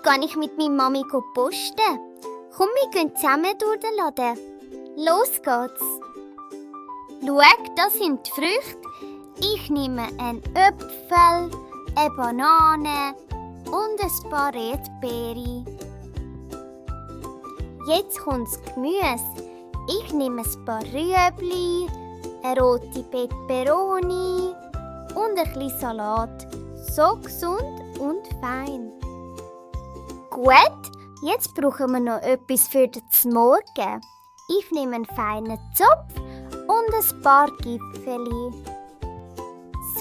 Jetzt gehe ich mit meiner Mami posten. Komm, wir gehen zusammen durch den Laden. Los geht's. Schau, das sind die Früchte. Ich nehme einen Apfel, eine Banane und ein paar Erdbeeren. Jetzt kommt das Gemüse. Ich nehme ein paar Rüebli, eine rote Peperoni und ein bisschen Salat. So gesund und fein. Gut, jetzt brauchen wir noch etwas für den Morgen. Ich nehme einen feinen Zopf und ein paar Gipfeli.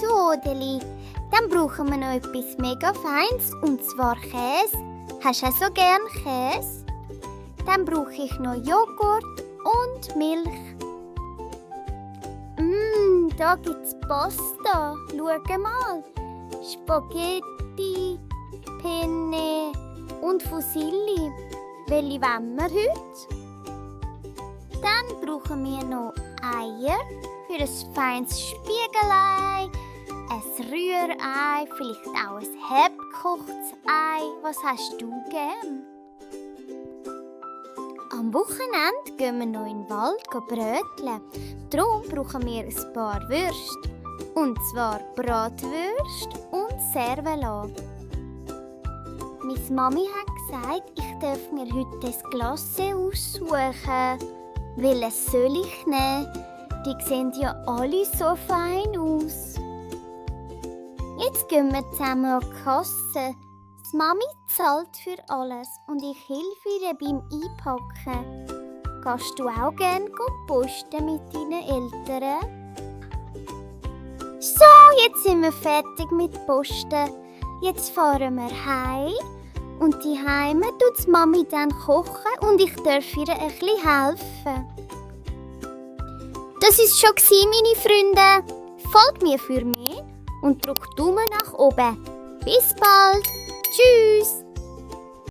So, Deli, dann brauchen wir noch etwas mega Feines, und zwar Käse. Hast du auch so gern Käse? Dann brauche ich noch Joghurt und Milch. Da gibt's Pasta. Schau mal. Spaghetti, Penne und Fusilli. Welche wollen wir heute? Dann brauchen wir noch Eier für ein feines Spiegelei, ein Rührei, vielleicht auch ein halbgekochtes Ei. Was hast du gern? Am Wochenende gehen wir noch in den Wald bröteln. Darum brauchen wir ein paar Würste. Und zwar Bratwürste und Cervelo. Meine Mami hat gesagt, ich darf mir heute ein Glacé aussuchen. Welches soll ich nehmen? Die sehen ja alle so fein aus. Jetzt gehen wir zusammen an die Kasse. Die Mami zahlt für alles und ich helfe ihr beim Einpacken. Gehst du auch gerne posten mit deinen Eltern? So, jetzt sind wir fertig mit Posten. Jetzt fahren wir heim. Und die Heime tut die Mami dann kochen und ich darf ihr ein bisschen helfen. Das ist schon meine Freunde. Folgt mir für mehr und drückt Daumen nach oben. Bis bald. Tschüss.